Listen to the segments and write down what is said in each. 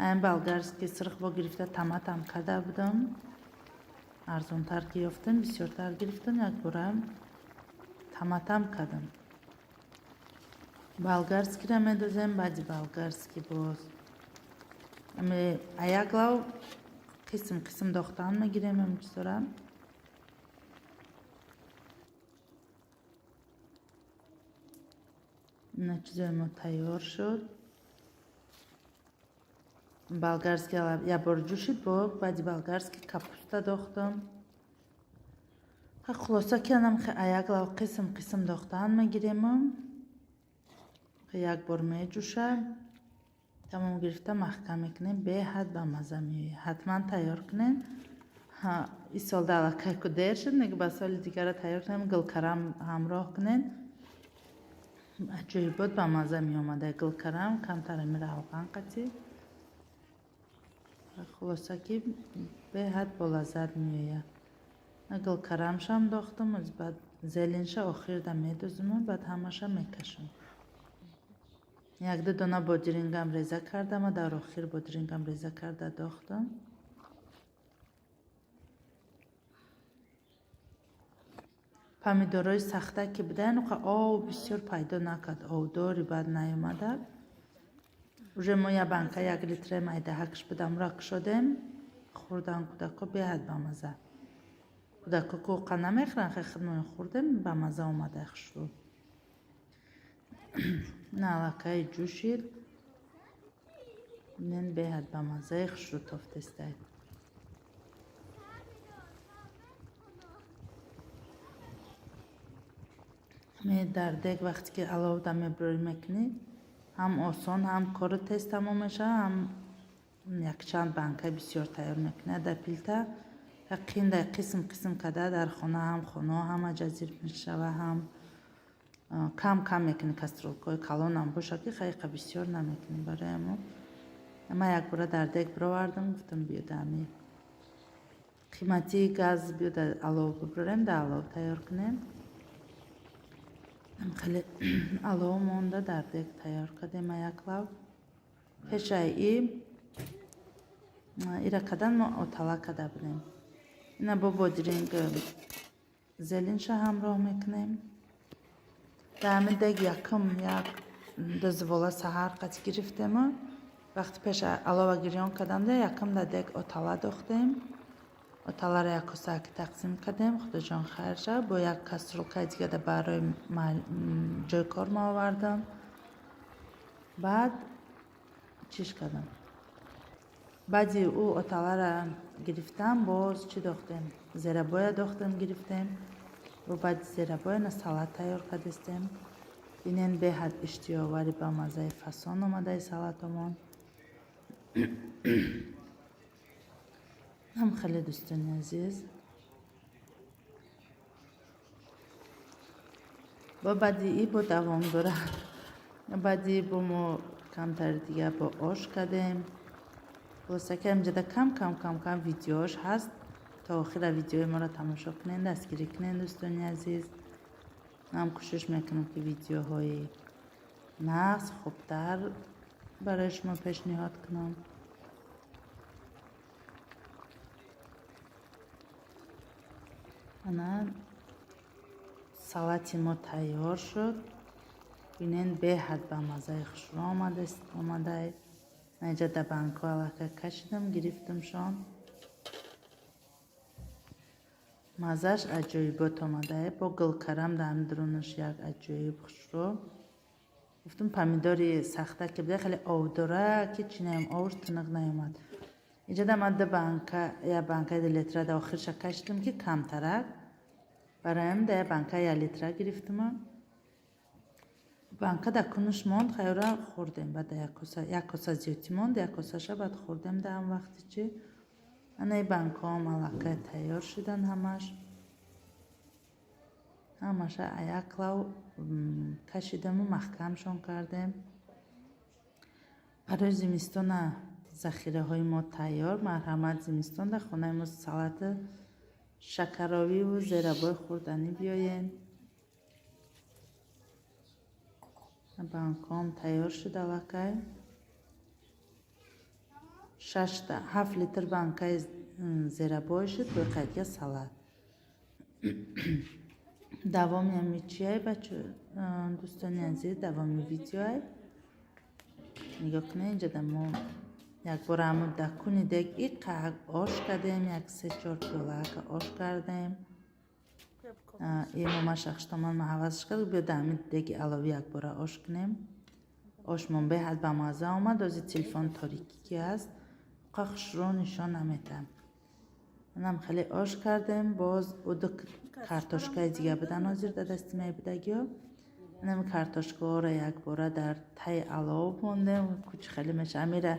این بالگرسکی سرخ با گرفته تماتم کرده بودم. ارزانتر که یافتم بسیارتر گرفتم. یک بارم تماتم کردم. بالگرسکی را میدوزم. بعدی بالگرسکی باز امی یک لو قسم داختن میگیریم. همچنان نه چیزای ما تیار شد. بالگرسکی یا بار جوشید با بعدی بالگرسکی کاپوستا داختم. خلاصه کنم که یک لو قسم داختن میگیریم. یک بار میجوشه. تمام گرفته محکم میکنیم. به حد به مزه میوی. حتما تیار کنین. این سال دلکه که دیر شد. نگه با سال دیگر تیار کنیم. گلکرم همراه کنین. عجیب بود به مزه می آمده. گلکرم کمتر میره روغن قطعی. خلاصه که به حد با لذت میویه. گلکرمش هم داختم. از بعد زلینش آخر ده میدوزم. بعد همش میکشم. یک دو دانه بادرنگم ریزه کردم و در آخر بادرنگم ریزه کرده داختم. پامیدورای سخته که بودن آب بسیار پیدا نکرد. آبداری بعد نیامده. روی ما یک بانکه 1 لیتر میده حکش بدم رک شدیم. خوردن کودکا به حد بمزه. کودکا کوقه نمیخورن که خدمت خوردیم بمزه آمده شد. نالکه جوشید. نین به حد بمزه شد تفتسته. می در دیگ وقتی که علاوه دمی بروی میکنی هم آسان هم کار تیز تمام میشه هم یک چند بانکه بسیار تیار میکنه در پیلتا یقین در قسم کده در خانه هم خانه هم جزیر میشه و هم کم میکنی کسترولکای کلان هم باشه که خیلی بسیار نمیکنی برای اما یک بار در دیگ بروردم گفتم بیاد همی قیمتی گاز بیاد علاوه ببریم در علاوه تیار کنیم. خیلی علاوه مونده در دیگ تیار کردیم یک لو. پیش ای ایره کدن ما اتالا کده بودیم. اینا با بادرنگ زلینش همراه میکنیم. در همین دیگ یکم یک دزواله سهر قطع گرفتیم. وقتی پیش علاوه گریان کردم ده یکم در دیگ اتالا داختیم. اتالا را یک کاسه تقسیم کردیم. خدا جان خیر شد. با یک کسترولکای دیگه ده برای جای کار ما آوردم. بعد چیش کردم. بعدی او اتالا را گرفتم. باز چی داختیم؟ زیربای داختیم گرفتیم. و بعد زیربای نه سالاد تیار کردیم. بینین به حد اشتیاوری با مزه فسان آمده سالاتمون. هم خیلی دوستان عزیز. با بعدی ای با دوام داره. بعدی با ما کمتر دیگه با آش کردیم. خلاصه که امجده کم ویدیوش هست. تا آخر ویدیوی ما را تماشا کنین دستگیری کنین دوستان عزیز. هم کوشش میکنم که ویدیوهای نقص خوبتر برای شما پیشنهاد کنم. انا سالتی ما تیار شد. بینین به حد به مزه خوش آمده. اینجا در بانکو علاقه کشیدم گرفتم شان. مزهش عجایبات آمده. با گلکرم در درونش یک عجایب خوش رو. گفتم پامیداری سخته که بده خیلی آوداره که چی نیم آور تنق نیومد. اینجا در مده بانکه یا بانکه 1 لیتره در آخرش کشیدم که کم ترک. برایم در بانکه 1 لیتره گرفتم. بانکه در کنش ماند خیلی خوردیم. بعد یک کاسه زیوتی ماند یک کاسه شد بعد خوردیم در هم وقتی چی. اینه بانکه هم علاقه تیار شدن همش. همش یک لو کشیدم و محکمشون کردیم. برای زمستان ذخیره های ما تیار. مرحمت زمستان در خانه ما سالاد شکراوی و زیربای خوردنی بیاین. بانکام تیار شده علاقه. 7 لیتر банкаи зерабой шуд боқаидга салат. давоми ҳами чиай бачо дӯстони азиз, давоми видеоай нигоҳ кунед. инҷа дамо якбора ҳамо дакуни дег иқак ош кардем, як 3-4 пиёлака ош кардем. мо машахш томон ма ҳавазш кард биёда ҳами деги алови якбора ош кунем. ошмон беҳад ба мазза омад. ози телефон торикӣ ки аст қа хушро нишон наметам. манам хеле ош кардем. боз уду картошкаи дига будан ҳозир да дасти мебудагиё. манам картошкаҳоро якбора дар таи алов мондем. кучи хеле меша амира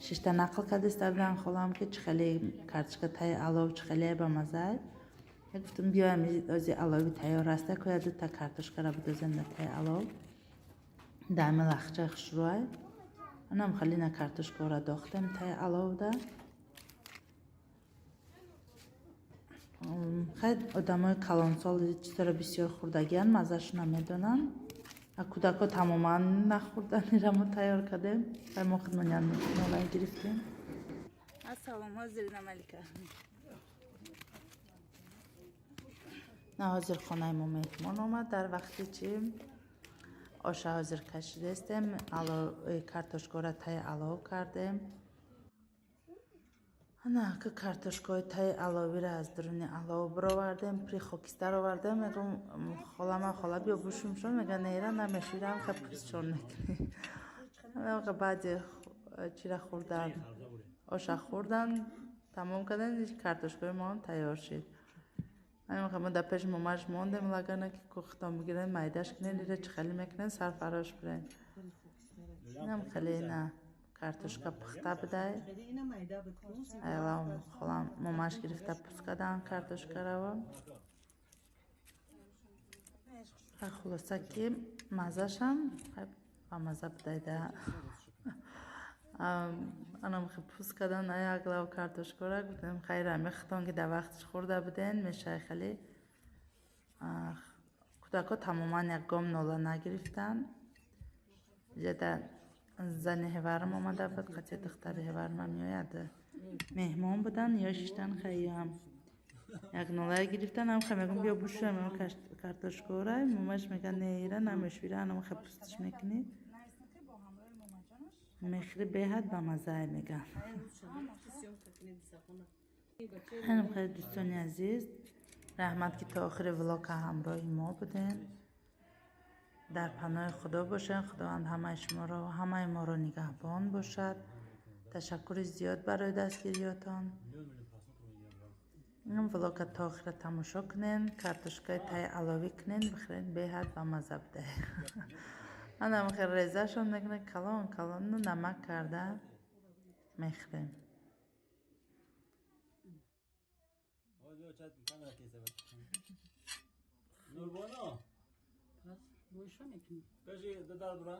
шишта нақл карда истарбудан холам ки чӣ хеле картошка таи алов чӣ хеле ба маззаи. Я гуфтам биё ози алови тайёр аста ко я дута картошкаро бидозем дар таи алов. дами лахчаи хушрӯай. манам хеле на картошкаҳоро дохтем таи аловда. хеле одамои калонсоли чизоро бисёр хӯрдагиян, маззашона медонанд. кӯдако тамоман нахӯрдан ирамо тайёр кардем. мо худмонян нолай гирифтем. ассалом ҳозирина малика. на ҳозир хонаи мо меҳмон омад. дар вақти чи оша ҳозир кашидастем. картошкаҳоро таи алов кардем. ана ки картошкаҳои таи аловиро аз дуруни алов бировардем. при хокистар овардем. мегӯм холама хола биё бушумшон. мега нера намешӯрам ка писшон мекунӣ. баъди чира хӯрдан оша хӯрдан тамом кардан картошкаҳои мо ҳам тайёр шуд. мо дар пеши момаш мондем лагана ки кӯхтон бигирем майдаш кунем ира чӣ хеле мекунем сарфарош бурем. инам хеле на картошка пухта будай. холам момаш гирифта пускадан картошкаро. хулоса ки маззашам ба мазза будайда. анам хи пускадан як лав картошкаро гуфтем хайра мехтон ки дар вақтиш хӯрда буден мешай хеле. кӯдако тамоман як гом нола нагирифтан. ҷада зани ҳеварам омада буд. қатъи духтари ҳеварам меояд. меҳмон будан ё шиштан хаёам як нолае гирифтан. ам хе мегӯм биё бушӯям картошкаҳоро. момаш мега не ира намешӯра. анам хе пустиш мекунӣ. мехри беҳад ба маззае меган. ҳанам хеле дӯстони азиз, раҳмат ки то охири влога ҳамроҳи мо буден. дар паноҳи худо бошед. худованд ҳамаи моро нигаҳбон бошад. ташаккури зиёд барои дастгириётон. ин влога то охира тамошо кунен. картошкаи таи аловӣ кунен бихӯрен. беҳад ба мазза буде. анам хеле резашон мекунем калон намак карда мехӯрем. Нурбоно. Пас бошо мекунی. Кажи дадал бра.